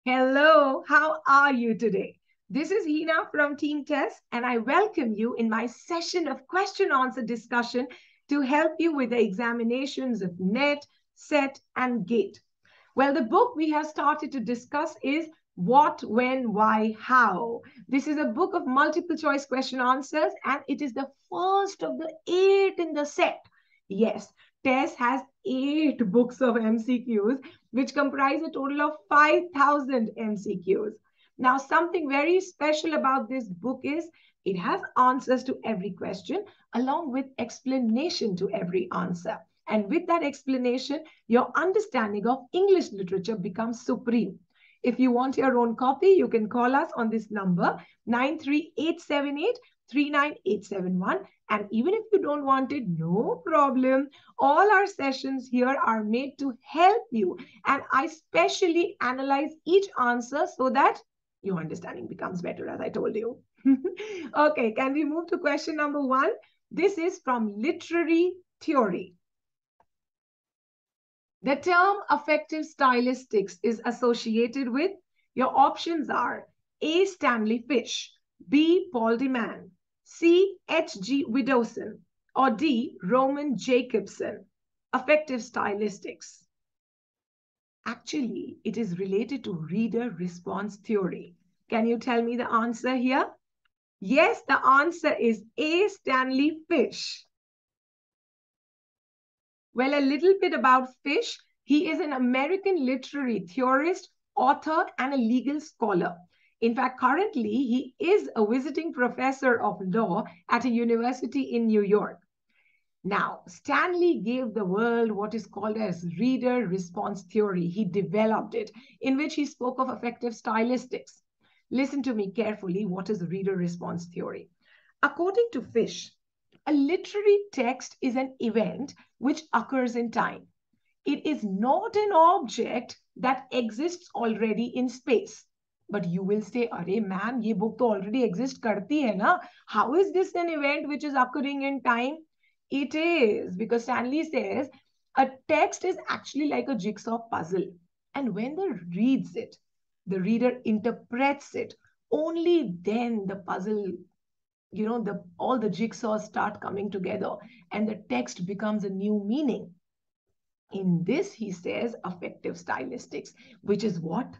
Hello, how are you today? This is Heena from Team TES, and I welcome you in my session of question answer discussion to help you with the examinations of NET, SET, and GATE. Well, the book we have started to discuss is What, When, Why, How. This is a book of multiple choice question answers, and it is the first of the 8 in the set. Yes, TES has 8 books of MCQs, which comprise a total of 5,000 MCQs. Now, something very special about this book is it has answers to every question along with explanation to every answer. And with that explanation, your understanding of English literature becomes supreme. If you want your own copy, you can call us on this number 93878 39871. And even if you don't want it, no problem. All our sessions here are made to help you. And I specially analyze each answer so that your understanding becomes better, as I told you. Okay, can we move to question number 1? This is from literary theory. The term affective stylistics is associated with, your options are A. Stanley Fish, B. Paul de Man, C. H.G. Widdowson, or D. Roman Jacobson. Affective stylistics. Actually, it is related to reader response theory. Can you tell me the answer here? Yes, the answer is A. Stanley Fish. Well, a little bit about Fish. He is an American literary theorist, author, and a legal scholar. In fact, currently, he is a visiting professor of law at a university in New York. Now, Stanley gave the world what is called as reader response theory. He developed it, in which he spoke of affective stylistics. Listen to me carefully. What is reader response theory? According to Fish, a literary text is an event which occurs in time. It is not an object that exists already in space. But you will say, "Arey ma'am, ye book to already exist karti hai na? How is this an event which is occurring in time?" It is, because Stanley says a text is actually like a jigsaw puzzle. And when the reader reads it, the reader interprets it, only then the puzzle, all the jigsaws start coming together and the text becomes a new meaning. In this, he says affective stylistics, which is what?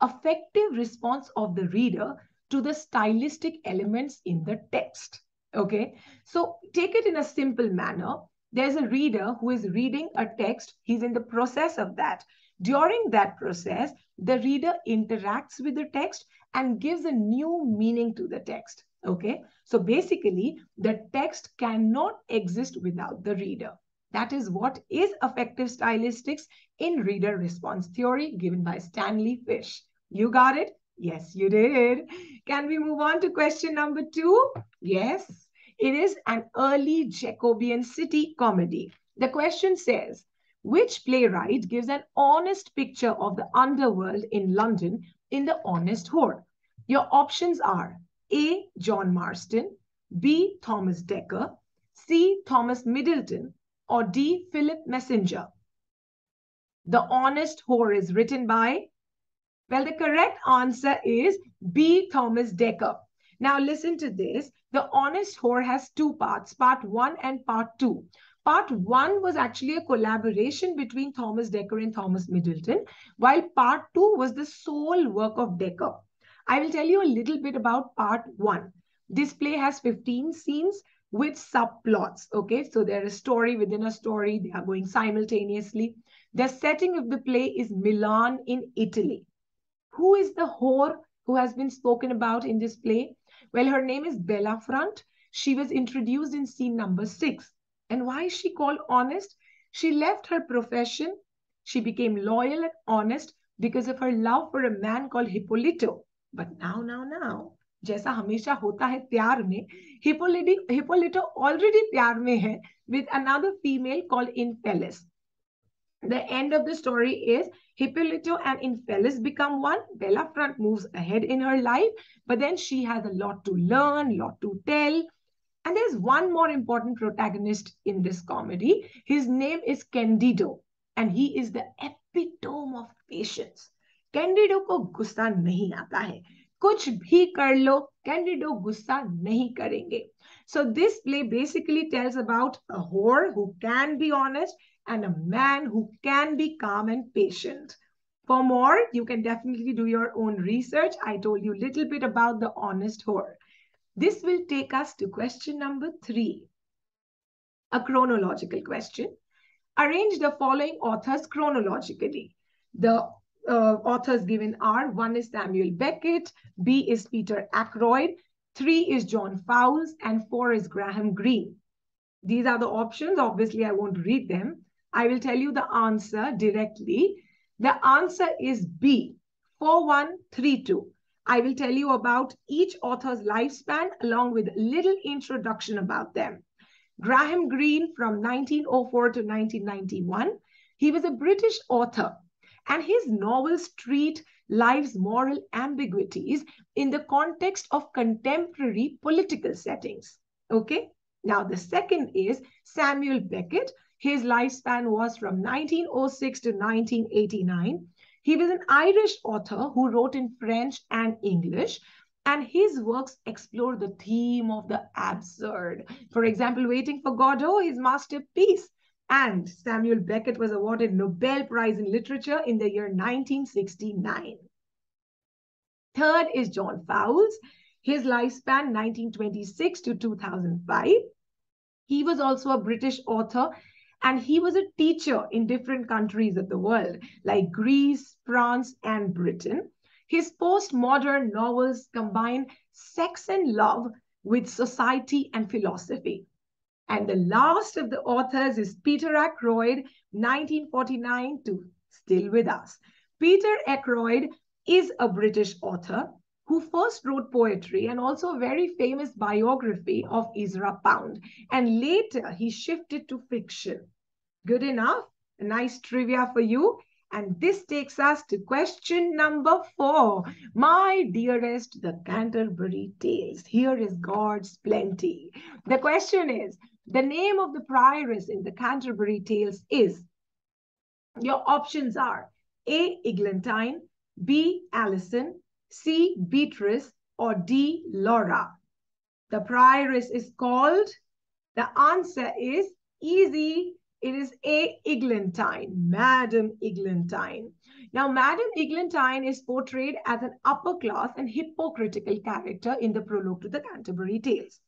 Affective response of the reader to the stylistic elements in the text. Okay, so take it in a simple manner. There's a reader who is reading a text. He's in the process of that. During that process, the reader interacts with the text and gives a new meaning to the text. Okay, so basically, the text cannot exist without the reader. That is what is affective stylistics in reader response theory given by Stanley Fish. You got it? Yes, you did. Can we move on to question number 2? Yes, it is an early Jacobean city comedy. The question says, which playwright gives an honest picture of the underworld in London in The Honest Whore? Your options are A. John Marston, B. Thomas Dekker, C. Thomas Middleton, or D. Philip Messenger. The Honest Whore is written by, well, the correct answer is B. Thomas Dekker. Now listen to this. The Honest Whore has 2 parts, part 1 and part 2. Part 1 was actually a collaboration between Thomas Dekker and Thomas Middleton, while part 2 was the sole work of Dekker. I will tell you a little bit about part 1. This play has 15 scenes with subplots. Okay, so there is a story within a story. They are going simultaneously. The setting of the play is Milan in Italy. Who is the whore who has been spoken about in this play? Well, her name is Bella Front. She was introduced in scene number 6. And why is she called honest? She left her profession. She became loyal and honest because of her love for a man called Hippolito. But now, जैसा हमेशा होता है प्यार में, Hippolito already प्यार में है with another female called Infelice. The end of the story is Hippolito and Infelice become one. Bella Front moves ahead in her life, but then she has a lot to learn, lot to tell. And there's one more important protagonist in this comedy. His name is Candido, and he is the epitome of patience. Candido को गुस्सा नहीं आता है, कुछ भी कर लो Candido गुस्सा नहीं करेंगे. So this play basically tells about a whore who can be honest and a man who can be calm and patient. For more, you can definitely do your own research. I told you a little bit about the honest whore. This will take us to question number 3, a chronological question. Arrange the following authors chronologically. The authors given are: 1 is Samuel Beckett, B is Peter Ackroyd, 3 is John Fowles, and 4 is Graham Greene. These are the options. Obviously, I won't read them. I will tell you the answer directly. The answer is B, 4132. I will tell you about each author's lifespan along with a little introduction about them. Graham Greene from 1904 to 1991. He was a British author, and his novels treat life's moral ambiguities in the context of contemporary political settings. Okay? Now, the second is Samuel Beckett. His lifespan was from 1906 to 1989. He was an Irish author who wrote in French and English, and his works explore the theme of the absurd. For example, Waiting for Godot, his masterpiece. And Samuel Beckett was awarded Nobel Prize in Literature in the year 1969. Third is John Fowles. His lifespan, 1926 to 2005. He was also a British author, and he was a teacher in different countries of the world, like Greece, France, and Britain. His postmodern novels combine sex and love with society and philosophy. And the last of the authors is Peter Ackroyd, 1949 to still with us. Peter Ackroyd is a British author who first wrote poetry and also a very famous biography of Ezra Pound. And later he shifted to fiction. Good enough? A nice trivia for you. And this takes us to question number 4. My dearest, the Canterbury Tales. Here is God's plenty. The question is, the name of the prioress in the Canterbury Tales is, your options are A, Eglantine, B, Alison, C, Beatrice, or D, Laura. The prioress is called, the answer is easy. It is A, Eglantine, Madame Eglantine. Now, Madame Eglantine is portrayed as an upper class and hypocritical character in the prologue to the Canterbury Tales.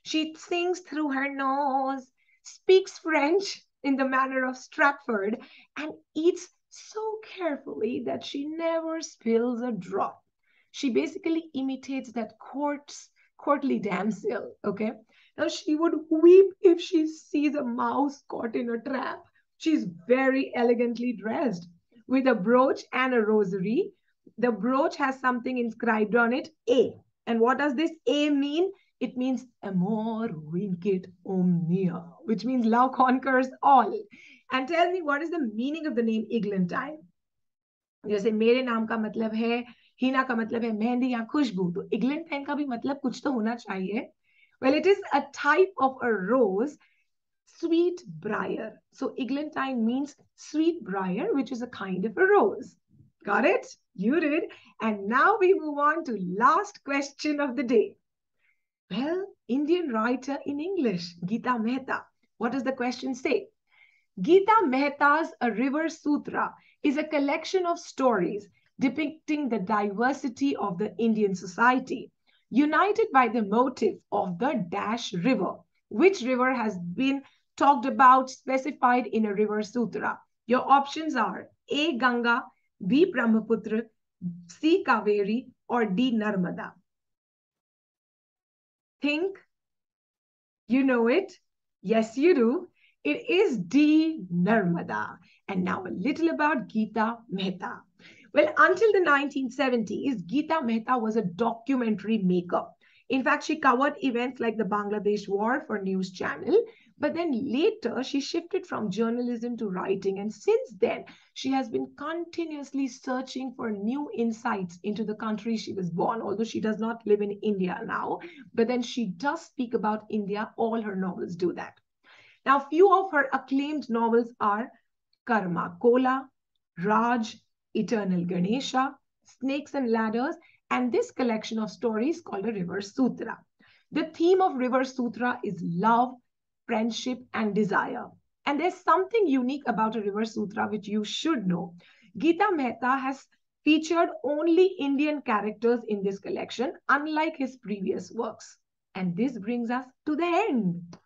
She sings through her nose, speaks French in the manner of Stratford, and eats so carefully that she never spills a drop. She basically imitates that courtly damsel, okay? Now, she would weep if she sees a mouse caught in a trap. She's very elegantly dressed with a brooch and a rosary. The brooch has something inscribed on it, A. And what does this A mean? It means amor vincit omnia, which means love conquers all. And tell me, what is the meaning of the name Eglantine? जैसे मेरे नाम का मतलब है, हीना का मतलब है मेहंदी या खुशबू, तो एग्लेंटाइन का भी मतलब कुछ तो होना चाहिए. Well, it is a type of a rose, sweet briar. So eglantine means sweet briar, which is a kind of a rose. Got it? You did. And now we move on to last question of the day. Well, Indian writer in English, Geeta Mehta. What does the question say? Geeta Mehta's A River Sutra is a collection of stories depicting the diversity of the Indian society, united by the motive of the Dash River, which river has been talked about, specified in a River Sutra. Your options are A, Ganga, B, Brahmaputra, C, Kaveri, or D, Narmada. Think? You know it? Yes, you do. It is D, Narmada. And now a little about Geeta Mehta. Well, until the 1970s, Geeta Mehta was a documentary maker. In fact, she covered events like the Bangladesh War for News Channel. But then later, she shifted from journalism to writing. And since then, she has been continuously searching for new insights into the country she was born, although she does not live in India now. But then she does speak about India. All her novels do that. Now, few of her acclaimed novels are Karma Kola, Raj, Eternal Ganesha, Snakes and Ladders, and this collection of stories called a River Sutra. The theme of River Sutra is love, friendship, and desire. And there's something unique about a River Sutra which you should know. Gita Mehta has featured only Indian characters in this collection, unlike his previous works. And this brings us to the end.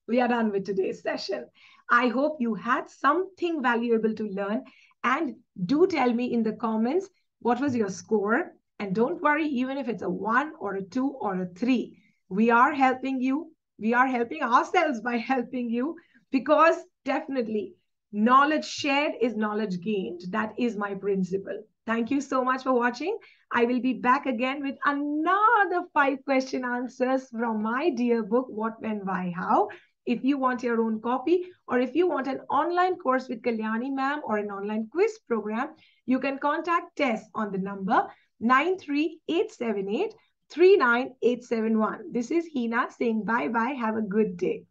We are done with today's session. I hope you had something valuable to learn, and do tell me in the comments what was your score. And don't worry, even if it's a 1 or a 2 or a 3, we are helping you. We are helping ourselves by helping you, because definitely knowledge shared is knowledge gained. That is my principle. Thank you so much for watching. I will be back again with another 5 question answers from my dear book, What, When, Why, How. If you want your own copy, or if you want an online course with Kalyani ma'am or an online quiz program, you can contact TES on the number 93878 39871. This is Heena saying bye-bye. Have a good day.